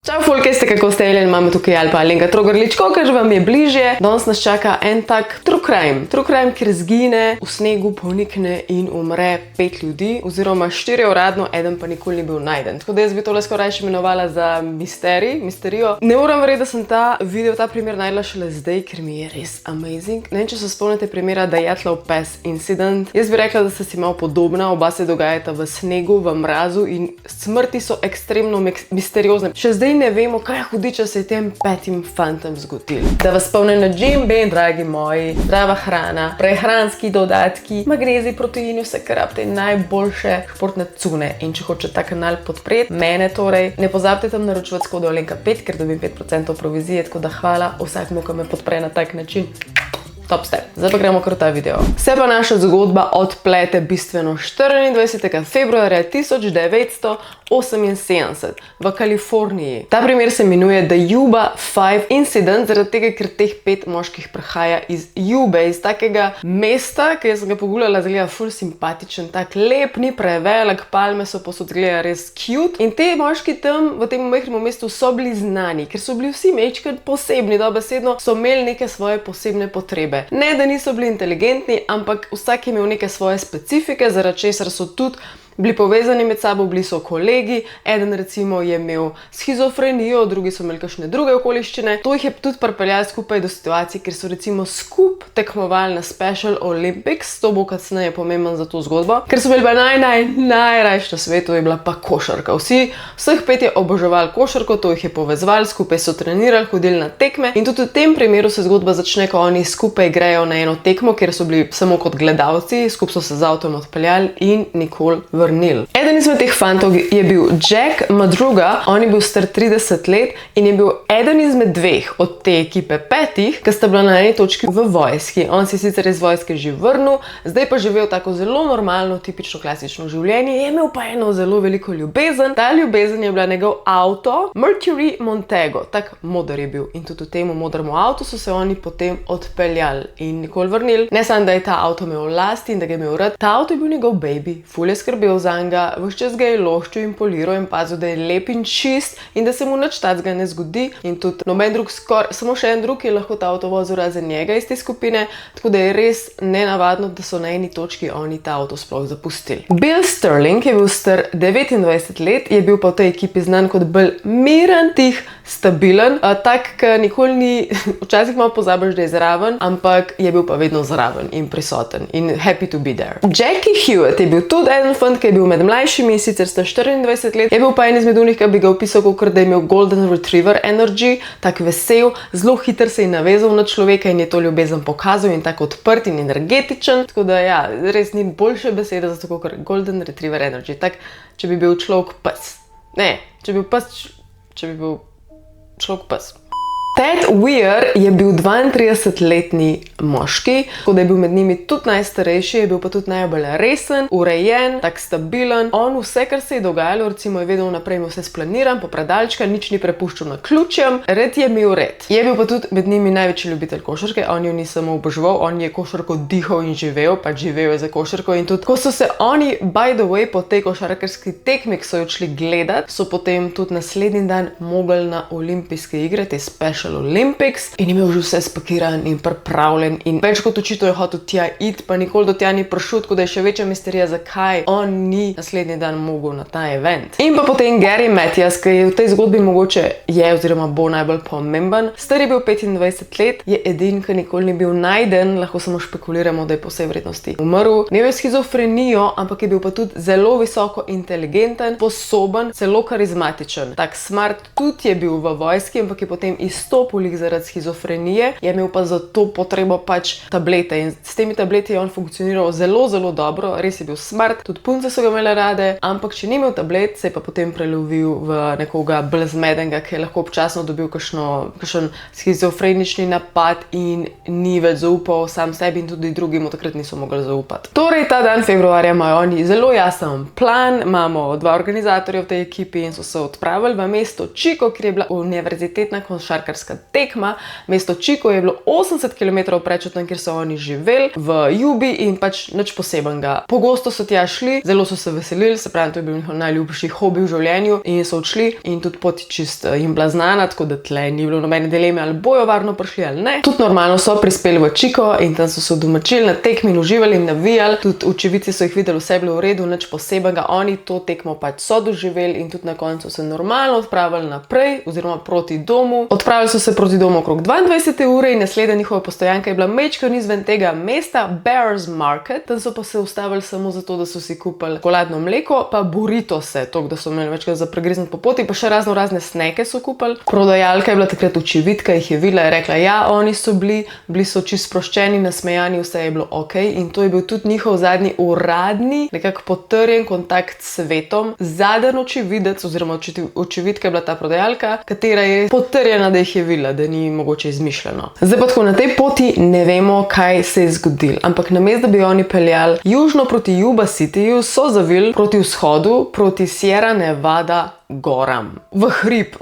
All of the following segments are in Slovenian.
Čau folk, jeste kako ste in imamo tukaj Alpa Alenka Trogrličko, ker vam je bližje. Danes nas čaka en tak true crime, kjer zgine, v snegu ponikne in umre 5 ljudi, oziroma 4 uradno, eden pa nikoli ni bil najden. Tako da jaz bi tole skoraj še imenovala za misterijo. Ne moram verjeti, da sem ta primer najdla šele zdaj, ker mi je res amazing. Ne vem, če se spomnite primera Dyatlov Pass incident. Jaz bi rekla, da sta si malo podobna, oba se dogajata v snegu, v mrazu in smrti so ekstremno misteriozne. Še zdaj ne vemo, kaj hudiča se je tem 5 fantom zgodilo. Da vas spomnim na Jim Beam, dragi moji, zdrava hrana, prehranski dodatki, magnezij, proteini, vse kar rabite, najboljše športne cune. In če hočete ta kanal podpreti, mene torej, ne pozabite tam naročevati s kodo Alenka5, ker dobim 5% provizije, tako da hvala vsakmu, ki me podpre na tak način. Top step. Zdaj pa gremo kar ta video. Se pa naša zgodba odplete bistveno 24. februarja 1978 v Kaliforniji. Ta primer se imenuje The Yuba 5 Incident, zaradi tega, ker teh 5 moških prihaja iz Yube, iz takega mesta, ki sem ga pogledala, zgleda ful simpatičen, tak lep, ni prevelik, palme so posod, zgleda res cute. In te moški tam v tem majhnem mestu so bili znani, ker so bili vsi mečkrat posebni, dobesedno so imeli neke svoje posebne potrebe. Ne, da niso bili inteligentni, ampak vsak je imel neke svoje specifike, zaradi česar so tudi bili povezani med sabo, bili so kolegi, eden recimo je imel shizofrenijo, drugi so imeli kakšne druge okoliščine. To jih je tudi pripeljalo skupaj do situacij, ker so recimo skup tekmovali na Special Olympics, to bo kasneje pomemben za to zgodbo, ker so bili pa najrajši na svetu, je bila pa košarka. Vseh 5 je oboževali košarko, to jih je povezovali, skupaj so trenirali, hodili na tekme in tudi v tem primeru se zgodba začne, ko oni skupaj grejo na eno tekmo, kjer so bili samo kot gledalci, skupaj so se z avtom odpeljali in nikoli vrnili. Eden izmed teh fantov je bil Jack Madruga, on je bil star 30 let in je bil eden izmed dveh od te ekipe 5, ki sta bila na eni točki v vojski. On si sicer iz vojske že vrnil, zdaj pa živel tako zelo normalno, tipično klasično življenje, je imel pa eno zelo veliko ljubezen. Ta ljubezen je bila njegov avto, Mercury Montego, tak moder je bil. In tudi v temu modremu avtu so se oni potem odpeljali in nikoli vrnili. Ne samo, da je ta avto imel v lasti in da ga je imel rad, ta avto je bil njegov baby, ful je skrbel zanga, ves čas ga je loščil in poliral in pazil, da je lep in čist in da se mu nič takega ne zgodi. In tudi noben drug samo še en drug je lahko ta avto vozil razen njega iz te skupine, tako da je res nenavadno, da so na eni točki oni ta avto sploh zapustili. Bill Sterling je bil star 29 let, je bil pa v tej ekipi znan kot bolj miren, tih, stabilen, tak, ki nikoli ni, včasih malo pozabiš, da je zraven, ampak je bil pa vedno zraven in prisoten in happy to be there. Jackie Hewitt je bil tudi eden fant, ki je bil med mlajšimi, sicer sta 24 let, je bil pa en izmed unih, ki bi ga opisal, kot da je imel golden retriever energy, tak vesel, zelo hiter se je navezal na človeka in je to ljubezen pokazal in tako odprt in energetičen, tako da ja, res ni boljše besede za tako kot golden retriever energy, tak, če bi bil človek pes. Ne, če bi bil človek pes. Ted Weir je bil 32-letni moški, tako da je bil med njimi tudi najstarejši, je bil pa tudi najbolj resen, urejen, tak stabilen. On vse, kar se je dogajalo, recimo je vedel naprej, vse splaniran, popredalčka, nič ni prepuščal na ključem, red je imel red. Je bil pa tudi med njimi največji ljubitelj košarke, on jo ni samo oboževal, on je košarko dihal in živel, pač živel je za košarko in tudi, ko so se oni, by the way, po tej košarkarski tekmi, ki so jo šli gledat, so potem tudi naslednji dan mogli na olimpijske igre, te Special Olympics in imel že vse spakiran in pripravljen in več kot očitno je hotel tja iti, pa nikoli do tja ni prišel, tako da je še večja misterija, zakaj on ni naslednji dan mogel na ta event. In pa potem Gary Mathias, ki je v tej zgodbi mogoče je oziroma bo najbolj pomemben. Star je bil 25 let, je edin, ki nikoli ni bil najden, lahko samo špekuliramo, da je po vsej vrednosti umrl. Ne je shizofrenijo, ampak je bil pa tudi zelo visoko inteligenten, sposoben, celo karizmatičen. Tak smart tudi je bil v vojski, ampak je potem izstopil zaradi shizofrenije, je imel pa za to potrebo pač tablete in s temi tableti je on funkcioniral zelo, zelo dobro, res je bil smart, tudi punce so ga imele rade, ampak če ni imel tablet, se je pa potem prelovil v nekoga bolj zmedenega, ki je lahko občasno dobil kakšen schizofrenični napad in ni več zaupal sam sebi in tudi drugim takrat niso mogli zaupati. Torej, ta dan februarja imajo oni zelo jasen plan, imamo 2 organizatorja v tej ekipi in so se odpravili v mesto Chico, kjer je bila univerzitetna košarkarska košarkarska tekma. Mesto Chico je bilo 80 km preč od tam, kjer so oni živeli, v Jubi, in pač nič posebenega. Pogosto so tja šli, zelo so se veselili, se pravi, to je bil njihov najljubši hobi v življenju, in so odšli in tudi pot čist jim bila znana, tako da tle ni bilo nobene dileme, ali bojo varno prišli ali ne. Tudi normalno so prispeli v Chico in tam so se udomačili na tekmi in uživali in navijali. Tudi očividci so jih videli, vse je bilo v redu, nič posebenega. Oni to tekmo pač so doživeli in tudi na koncu se normalno odpravili naprej oziroma proti domu. Odpravili so se proti domu okrog 22. ure in naslednja njihova postojanka je bila majčkeno izven tega mesta, Bears Market. Tam so pa se ustavili samo zato, da so si kupili čokoladno mleko, pa burritose, to, da so imeli večkrat za pregrizniti po poti, pa še razne sneke so kupili. Prodajalka je bila takrat očividka, jih je videla, je rekla, ja, oni so bili so čisto sproščeni, nasmejani, vse je bilo ok, in to je bil tudi njihov zadnji uradni, nekako potrjen kontakt s svetom. Zadnji očividec oziroma očividka je bila ta prodajalka, katera je potrjena, da jih je videla, da ni mogoče izmišljeno. Zdaj pa tako, na tej poti ne vemo, kaj se je zgodilo, ampak namesto, da bi oni peljali južno proti Yuba Cityju, so zavili proti vzhodu, proti Sierra Nevada goram. V hrib,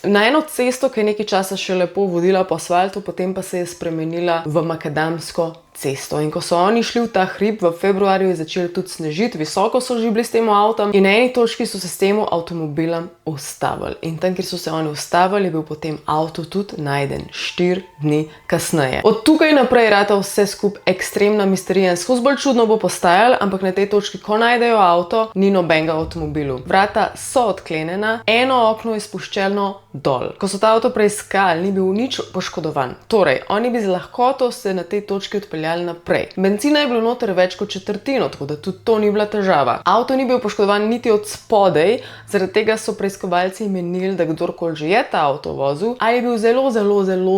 na eno cesto, ki je nekaj časa še lepo vodila po asfaltu, potem pa se je spremenila v makadamsko cesto. In ko so oni šli v ta hrib, v februarju je začelo tudi snežiti, visoko so že bili s tem avtom in na eni točki so se s tem avtomobilom ustavili. In tam, kjer so se oni ustavili, je bil potem avto tudi najden 4 dni kasneje. Od tukaj naprej je rata vse skupaj ekstremna misterija in skozi bolj čudno bo postajalo, ampak na tej točki, ko najdejo avto, ni nobenega avtomobilu. Vrata so odklenjena, eno okno je spuščeno dol. Ko so ta avto preiskali, ni bil nič poškodovan. Torej, oni bi z lahkoto se na tej točki odpeljali naprej. Benzina je bilo noter več kot četrtino, tako da tudi to ni bila težava. Avto ni bil poškodovan niti od spodaj, zaradi tega so preiskovalci menili, da kdorkoli že je ta avto vozil, ali je bil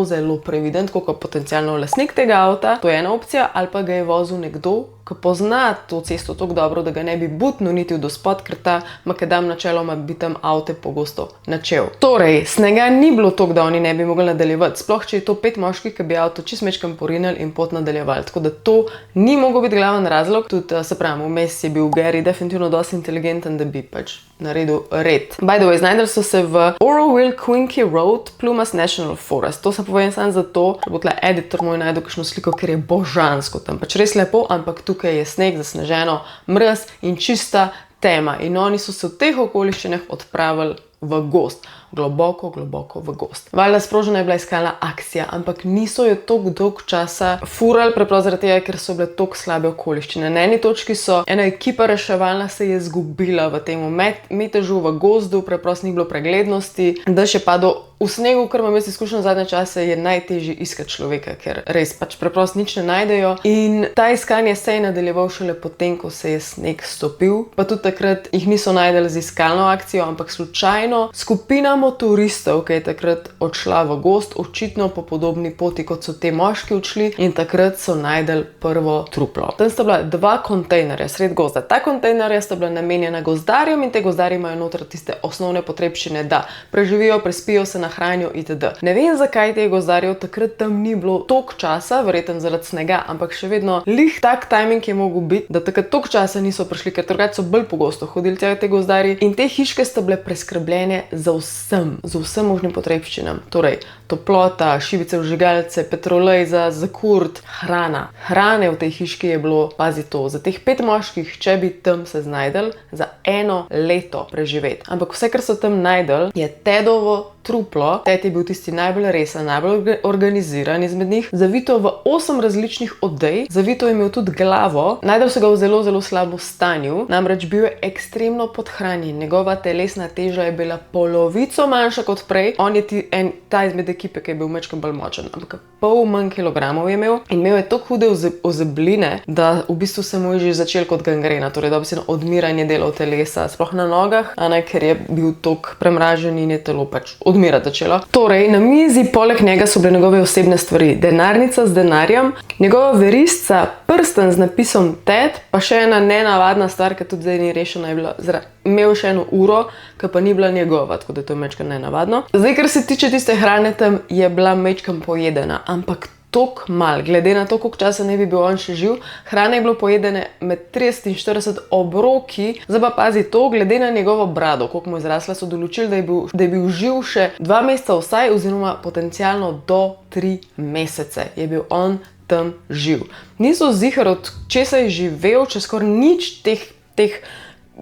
zelo previden, tako kot potencialno lastnik tega avta, to je ena opcija, ali pa ga je vozil nekdo, ki pozna to cesto tako dobro, da ga ne bi butnil niti v dospod, ker ta makadam načeloma bi tam avte pogosto načel. Torej, snega ni bilo toliko, da oni ne bi mogli nadaljevati, sploh če je to 5 moških, ki bi avto čist mečkam porinili in pot nadaljevali. Tako da to ni mogel biti glaven razlog, tudi se pravi, vmes je bil Gary definitivno dosti inteligenten, da bi pač naredil red. By the way, znajdeli so se v Oroville-Quincy Road, Plumas National Forest. To se povem samo zato, da bo tle editor moj najdel kakšno sliko, ker je božansko tam. Pač res lepo, ampak tukaj je sneg, zasneženo, mraz in čista tema. In oni so se v teh okoliščinah odpravili v gost. Globoko v gost. Valjda sprožena je bila iskalna akcija, ampak niso jo toliko dolg časa furali, preprosto zaradi tega, ker so bile toliko slabe okoliščine. Na eni točki ena ekipa reševalna se je zgubila v tem metežu, v gozdu, preprosto ni bilo preglednosti, dež je padel v snegu, kar imam jaz izkušnjo zadnje čase, je najtežje iskati človeka, ker res pač preprosto nič ne najdejo. In ta iskanje se je nadaljeval šele potem, ko se je sneg stopil, pa tudi takrat jih niso najdeli z iskalno akcijo, ampak slučajno skupina motoristov, ki je takrat odšla v gost, očitno po podobni poti, kot so te moški odšli, in takrat so najdeli prvo truplo. Tam sta bila 2 kontejnerja sred gozda. Ta kontejnerja sta bila namenjena gozdarjem in te gozdarji imajo noter tiste osnovne potrebščine, da preživijo, prespijo, se nahranijo itd. Ne vem, zakaj teh gozdarjev takrat tam ni bilo toliko časa, verjetno zaradi snega, ampak še vedno lih tak timing je mogel biti, da takrat toliko časa niso prišli, ker drugače so bolj pogosto hodili tja te gozdarji, in te hiške sta bile preskrbljene za vsem možnim potrebščinam. Torej, toplota, šivice, vžigalce, petrolejza, zakurt, hrana. Hrane v tej hiški je bilo, pazi to, za teh 5 moških, če bi tam se znajdeli, za 1 leto preživeti. Ampak vse, kar so tam najdeli, je Tedovo truplo. Ted je bil tisti najbolj resen, najbolj organiziran izmed njih, zavito v 8 različnih odej, zavito je imel tudi glavo, najdel so ga v zelo slabem stanju, namreč bil je ekstremno podhranjen, njegova telesna teža je bila polovico manjša kot prej, on je ta izmed ekipe, ki je bil mečkam bolj močen, ampak pol manj kilogramov je imel in imel je tako hude ozebline, da v bistvu se mu je že začel kot gangrena, torej dobesedno odmiranje delov telesa, sploh na nogah, ker je bil tok premražen in je telo pač odmirati začelo. Torej, na mizi poleg njega so bile njegove osebne stvari, denarnica z denarjem, njegova verisca, prsten z napisom Ted, pa še ena nenavadna stvar, ki tudi zdaj ni rešena, je bila, imel še eno uro, ki pa ni bila njegova, tako da to je mečkam nenavadno. Zdaj, kar se tiče tiste hrane tam, je bila mečkam pojedena, ampak tok mal, glede na to, koliko časa ne bi bil on še živ. Hrane je bilo pojedene med 30 in 40 obroki. Zdaj pa pazi to, glede na njegovo brado, koliko mu je zrasla, so določili, da je bil živ še 2 meseca vsaj, oziroma potencialno do 3 mesece je bil on tam živ. Niso ziher, od česa je živel, če skoraj nič teh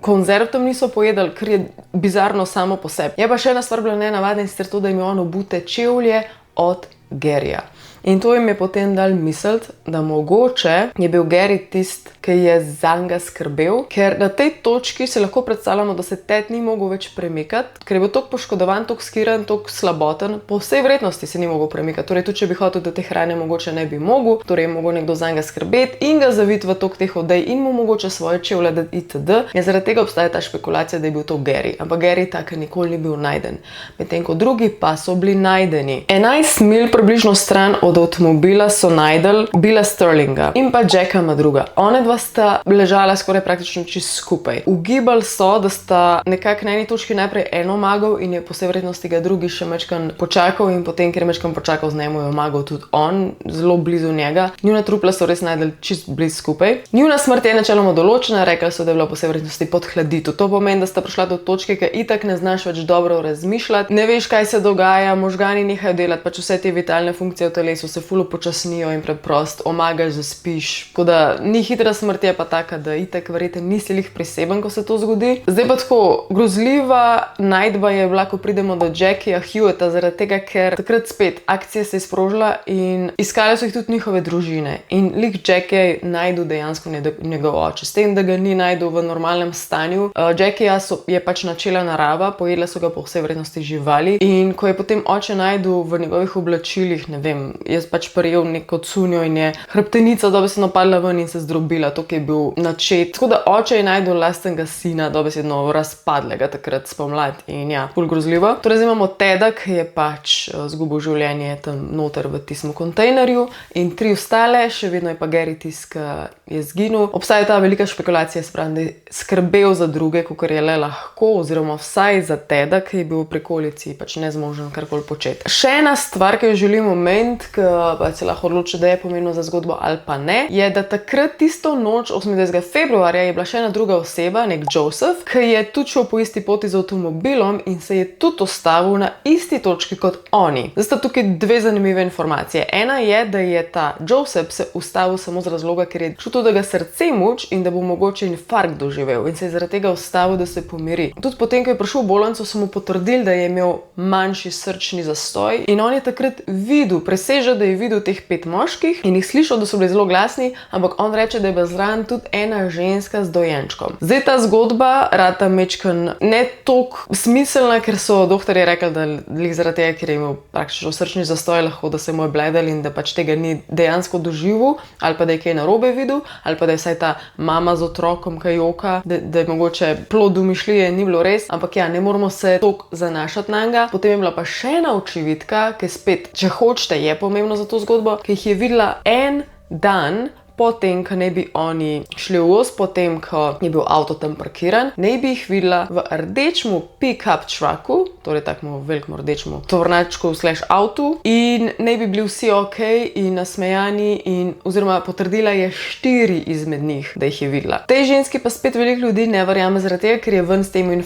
konzerv tam niso pojedali, ker je bizarno samo po sebi. Je pa še ena stvar bila nenavadna, in sicer to, da jim je on obute čevlje od Garyja. In to jim je potem dal misliti, da mogoče je bil Gary tist, ki je zanga skrbel, ker na tej točki se lahko predstavljamo, da se Ted ni mogel več premikati, ker je bil toliko poškodovan, toliko skiran, toliko slaboten, po vsej vrednosti se ni mogel premikati. Torej, tudi če bi hotel, da te hrane mogoče ne bi mogel, torej je mogel nekdo zanga skrbeti in ga zaviti v tok teh odej in mu mogoče svoje čevlje dati itd. In zaradi tega obstaja ta špekulacija, da je bil to Gary. Ampak Gary tako nikoli ni bil najden. Medtem ko drugi pa so bili najdeni. 11 mil približno stran od avtomobila so najdel Billa Sterlinga in pa Jacka Madruga. One dva sta ležala skoraj praktično čisto skupaj. Ugibali so, da sta nekako na eni točki najprej eno omagal in je po vsej vrednosti ga drugi še mečkan počakal, in potem, ker je mečkan počakal z njemu, je omagal tudi on, zelo blizu njega. Njuna trupla so res najdel čisto blizu skupaj. Njuna smrt je načeloma določena, rekli so, da je bila po vsej vrednosti pod hladitev. To pomeni, da sta prišla do točke, ki itak ne znaš več dobro razmišljati, ne veš, kaj se dogaja, možgani nehajo delati, pač vse te vitalne funkcije v telesu se ful upočasnijo in preprosto omagaš, zaspiš. Tako da ni hitra smrt, je pa taka, da itak verjetno nisi lih priseben, ko se to zgodi. Zdaj pa tako, grozljiva najdba je bila, ko pridemo do Jackija Hewetta, zaradi tega, ker takrat spet akcija se je sprožila in iskali so jih tudi njihove družine. In lik Jackija najdu dejansko njegov oče. S tem, da ga ni najdu v normalnem stanju. Jackija je pač načela narava, pojedla so ga po vsej vrednosti živali, in ko je potem oče najdu v njegovih oblačilih, ne vem, je pač prijel neko cunjo in je hrbtenica dobesedno padla ven in se zdrobila, to, ki je bil načet. Tako da oče je najdel lastnega sina, dobesedno razpadlega takrat spomladi, in ja, ful grozljivo. Torej zdaj imamo Teda, ki je pač zgubil življenje tam noter v tistem kontejnerju, in 3 ostale, še vedno je pa Gary tisk, ki je zginil. Obstaja ta velika špekulacija, sprem, da je skrbel za druge, kakor je le lahko, oziroma vsaj za Teda, ki je bil v prikolici pač nezmožen karkoli početi. Še ena stvar, ki jo želim omeniti, ki pa se lahko odloči, da je pomembno za zgodbo ali pa ne, je, da takrat tisto noč 28. februarja je bila še ena druga oseba, nek Joseph, ki je tudi šel po isti poti z avtomobilom in se je tudi ustavil na isti točki kot oni. Zdaj sta tukaj dve zanimive informacije. Ena je, da je ta Joseph se ustavil samo z razloga, ker je čutil, da ga srce muči in da bo mogoče infarkt doživel, in se je zaradi tega ustavil, da se pomiri. Tudi potem, ko je prišel v bolnico, so mu potrdili, da je imel manjši srčni zastoj, in on je takrat videl, preseže, da je videl teh 5 moških in jih slišal, da so bili zelo glasni, ampak on reče, da je bila zraven tudi ena ženska z dojenčkom. Zdaj ta zgodba rata mečkan ne toliko smiselna, ker so doktorji rekli, da lih zaradi tega, ker je imel praktično srčni zastoj, lahko da se mu je bledel in da pač tega ni dejansko doživel, ali pa da je kaj narobe videl, ali pa da je vsaj ta mama z otrokom kaj joka, da je mogoče plod domišljije, ni bilo res, ampak ja, ne moramo se toliko zanašati na njega. Potem je bila pa še ena očividka, ki spet, če hočete, je pomembno za to zgodbo, ki jih je videla en dan potem, ko ne bi oni šli v voz, potem, ko je bil avto tam parkiran, ne bi jih videla v rdečmu pick-up trucku, torej takmu velikmu rdečmu tovornjačku / avtu, in ne bi bili vsi ok in nasmejani, in oziroma potrdila je 4 izmed njih, da jih je videla. Tej ženski pa spet veliko ljudi ne verjame, zaradi tega, ker je ven s temi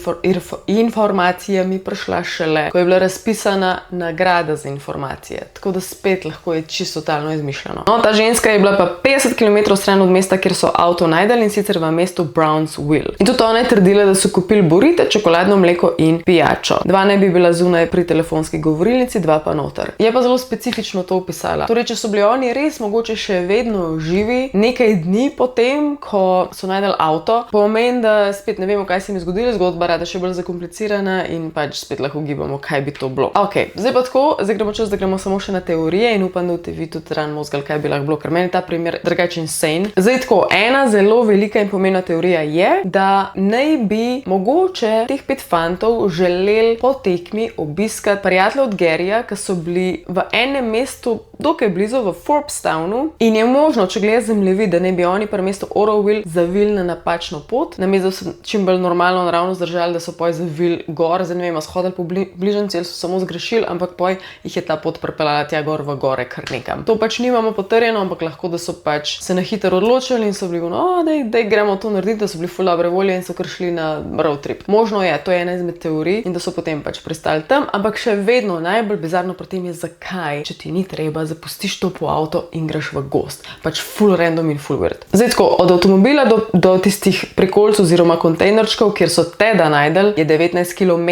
informacijami prišla šele, ko je bila razpisana nagrada za informacije. Tako da spet lahko je čisto totalno izmišljeno. No, ta ženska je bila pa 50 km stran od mesta, kjer so avto najdeli, in sicer v mestu Brownsville. In tudi ona je trdila, da so kupili burrito, čokoladno mleko in pijačo. 2 ne bi bila zunaj pri telefonski govorilnici, 2 pa noter. Je pa zelo specifično to opisala. Torej, če so bili oni res mogoče še vedno živi nekaj dni potem, ko so najdeli avto, pomeni, da spet ne vemo, kaj se jim je zgodilo, zgodba rada še bolj zakomplicirana in pač spet lahko ugibamo, kaj bi to bilo. Ok, zdaj pa tako, zdaj gremo čas, da gremo samo še na teorije, in upam, da vi tudi ran mozgal, kaj bi lahko bilo, ker meni ta primer insane. Zdaj tako, ena zelo velika in pomembna teorija je, da naj bi mogoče teh 5 fantov želeli po tekmi obiskati prijatelje od Garyja, ki so bili v enem mestu dokaj blizu v Forbestownu in je možno, če gledaš zemljevid, da ne bi oni pri mestu Oroville zavili na napačno pot, namesto da so čim bolj normalno naravno zdržali, da so poj zavili gor, zdaj ne vem, so hodili po bližnjici ali so samo zgrešili, ampak poj jih je ta pot pripeljala tja gor v gore kar nekam. To pač nimamo potrjeno, ampak lahko, da so pač se na hitro odločili in so bili, daj gremo to narediti, da so bili ful dobre volje in so kar šli na road trip. Možno je, to je ena izmed teorij in da so potem pač pristali tam, ampak še vedno najbolj bizarno pri tem je, zakaj, če ti ni treba, zapustiš to po avto in greš v gozd. Pač full random in full weird. Zdaj tako, od avtomobila do tistih prikolcev oziroma kontejnerčkov, kjer so teda najdel, je 19 km.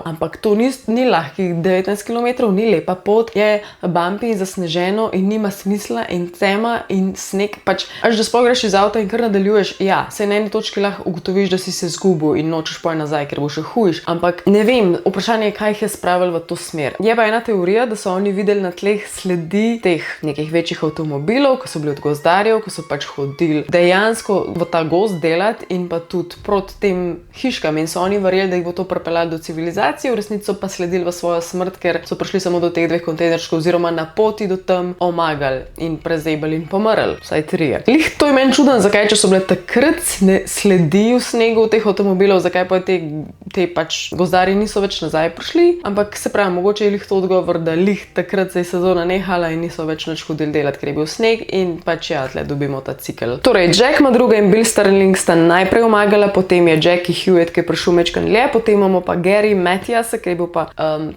Ampak to ni lahkih 19 km, ni lepa pot, je bumpy in zasneženo in nima smisla in tema in sneg, pač až da sploh greš iz avta in kar nadaljuješ, ja, saj na eni točki lahko ugotoviš, da si se zgubil in nočeš poj nazaj, ker bo še hujš, ampak ne vem, vprašanje je, kaj jih je spravil v to smer. Je pa ena teorija, da so oni videli na tleh sledi teh nekih večjih avtomobilov, ko so bili od gozdarjev, ko so pač hodili dejansko v ta gozd delati in pa tudi proti tem hiškam in so oni verjeli, da jih bo to pripeljalo do civilizacije, v resnici so pa sledili v svojo smrt, ker so prišli samo do teh dveh kontejnerčkov oziroma na poti do tam omagali in prezebali in pomrli, vsaj 3. Lih to je meni čudno, zakaj, če so bile takrat sledi v snegu teh avtomobilov, zakaj pa te pač gozdarji niso več nazaj prišli, ampak se pravi, mogoče je lih to odgovor, da lih takrat se je sezona nehala in niso več nič hodili delati, ker je bil sneg in pač ja, tle dobimo ta cikel. Torej, Jack Madruga in Bill Sterling sta najprej omagala, potem je Jackie Hewitt, ki je prišel mečkan dlje, potem imamo pa Gary Mathiasa, ki je bil pa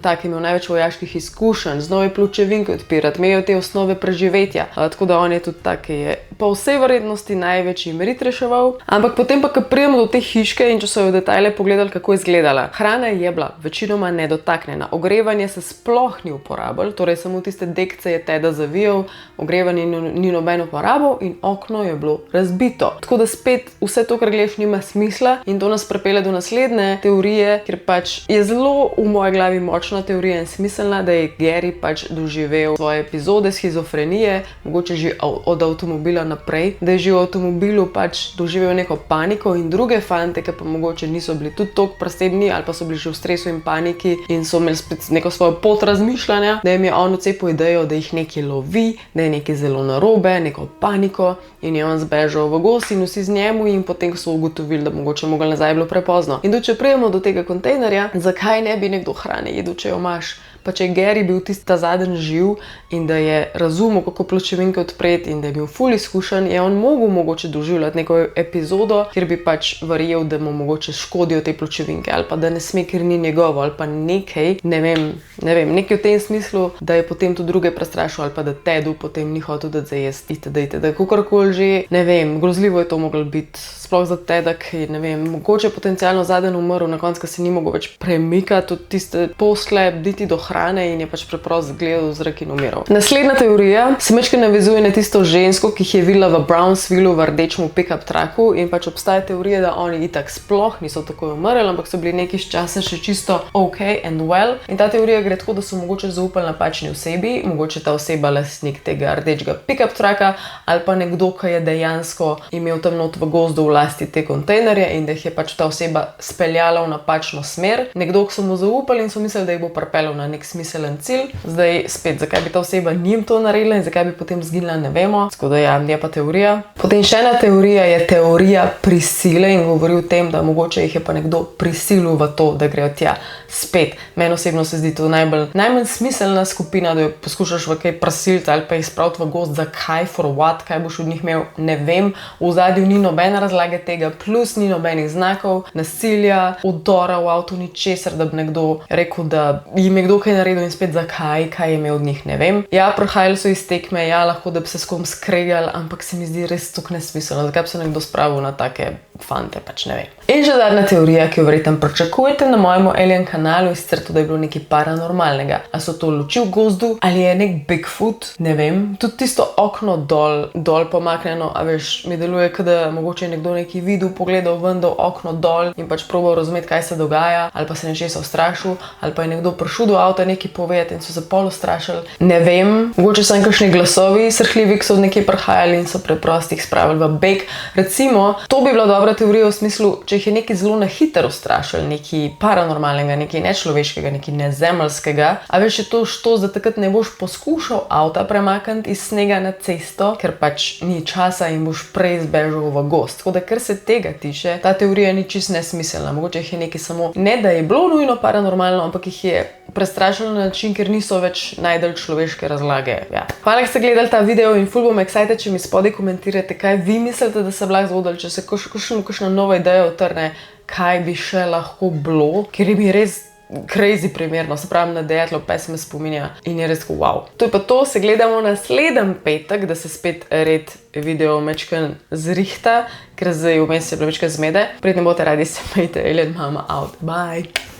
tak, imel največ vojaških izkušenj, z nove pločevinke odpirati, imel te osnove preživetja, tako da on je tudi tak, ki je po vsej verjetnosti največji merit reševal, ampak potem pa, ko pridemo do te hiške in če so jo v detajle pogledali, kako je izgledala. Hrana je bila večinoma nedotaknjena, ogrevanje se sploh ni uporabil, torej samo tiste dekce je teda zavijal, ogrevanje ni nobeno uporabil in okno je bilo razbito. Tako da spet vse to, kar gledaš, nima smisla in to nas pripelje do naslednje teorije, ker pač je zelo v moji glavi močna teorija in smiselna, da je Gary pač doživel svoje epizode shizofrenije, mogoče že od avtomobila naprej, da je že v avtomobilu pač doživel neko paniko in druge fante, ki pa mogoče niso bili tudi toliko presebni ali pa so bili že v stresu in paniki in so imeli spet neko svojo pot razmišljanja, da jim je on vcepil idejo, da jih nekaj lovi, da je nekaj zelo narobe, neko paniko in je on zbežal v gozd in vsi z njemu in potem, ko so ugotovili, da mogoče mogli nazaj, je bilo prepozno. In tudi, če pridemo do tega kontejnerja, zakaj ne bi nekdo hrane jedel, če jo imaš? Pa če je Gary bil tista zadnji živ in da je razumel, kako pločevinke odpreti in da je bil ful izkušen, je on mogoče doživljati neko epizodo, kjer bi pač verjel, da mu mogoče škodijo te pločevinke ali pa da ne sme, ker ni njegovo ali pa nekaj, ne vem, nekaj v tem smislu, da je potem tudi druge prestrašil ali pa da Tedu potem ni hotel dati za jesti, itd. Kakorkoli že, ne vem, grozljivo je to moglo biti, sploh za Teda, ki ne vem, mogoče potencialno zadnji umrl, na koncu se ni mogel več premikati od tiste posle, bditi do hrane in je pač preprosto gledal v zrak in umiral. Naslednja teorija se mečke navezuje na tisto žensko, ki jih je videla v Brownsvillu v rdečem pick-up trucku in pač obstaja teorija, da oni itak sploh niso tako umrli, ampak so bili nekaj časa še čisto ok and well. In ta teorija gre tako, da so mogoče zaupali napačni osebi, mogoče ta oseba lastnik tega rdečega pick-up trucka ali pa nekdo, ki je dejansko imel tam not v gozdu v lasti te kontejnerje in da jih je pač ta oseba speljala v napačno smer. Nekdo, ki so mu zaupali in so mislili, da jih bo pripeljal na nek smiselen cilj. Zdaj spet, zakaj bi ta oseba njim to naredila in zakaj bi potem zginila, ne vemo. Tako da ja, je pa teorija. Potem še ena teorija je teorija prisile in govori o tem, da mogoče jih je pa nekdo prisilil v to, da grejo tja. Spet, meni osebno se zdi to najmanj smiselna skupina, da jo poskušaš v kaj prisiliti ali pa jih spraviti v gozd, zakaj, for what, kaj boš od njih imel, ne vem. V zadju ni nobene razlage tega, plus ni nobenih znakov, nasilja, udora v avto, ničesar, da bi nekdo rekel, da jim je kdo kaj naredil in spet zakaj, kaj je imel od njih, ne vem. Ja, prihajali so iz tekme, ja, lahko da bi se s kom skregali, ampak se mi zdi res tako nesmiselno, zakaj bi se nekdo spravil na take fante, pač ne vem. In že zadnja teorija, ki jo verjetno pričakujete na mojem Alien kanalu, je sicer to, da je bilo nekaj paranormalnega. A so to luči v gozdu, ali je nek Bigfoot, ne vem. Tudi tisto okno dol pomaknjeno, a veš, mi deluje, da mogoče je nekdo nekaj videl, pogledal ven, dal okno dol in pač probal razumeti, kaj se dogaja, ali pa se nečesa ustrašil, ali pa je nekdo prišel do avta nekaj povedati in so se pol ustrašili. Ne vem, mogoče so kakšni glasovi srhljivi, ki so od nekaj prihajali in so preprosto jih spravili v beg. Recimo, to bi bila dobra dobra teorija v smislu, če jih je nekaj zelo na hitro ustrašilo, nekaj paranormalnega, nekaj nečloveškega, nekaj nezemeljskega, a veš, je to što, da takrat ne boš poskušal avta premakniti iz snega na cesto, ker pač ni časa in boš prej zbežal v gozd. Tako da, kar se tega tiče, ta teorija ni čisto nesmiselna. Mogoče jih je nekaj samo, ne da je bilo nujno paranormalno, ampak jih je prestrašilo na način, ker niso več najdel človeške razlage. Ja. Hvala, da ste gledali ta video in ful bom excited, če mi spodaj komentirate, kaj vi mislite, da se lahko zgodilo, če se kakšna nova ideja utrne, kaj bi še lahko bilo, ker je mi res crazy primerno, se pravi, na Dejatlov pes me spominja in je res tako wow. To je pa to, se gledamo naslednji petek, da se spet red video mečken zrihta, ker zdaj vmes je bilo mečken zmede. Pred ne boste radi, se majte, Alien Mama out. Bye!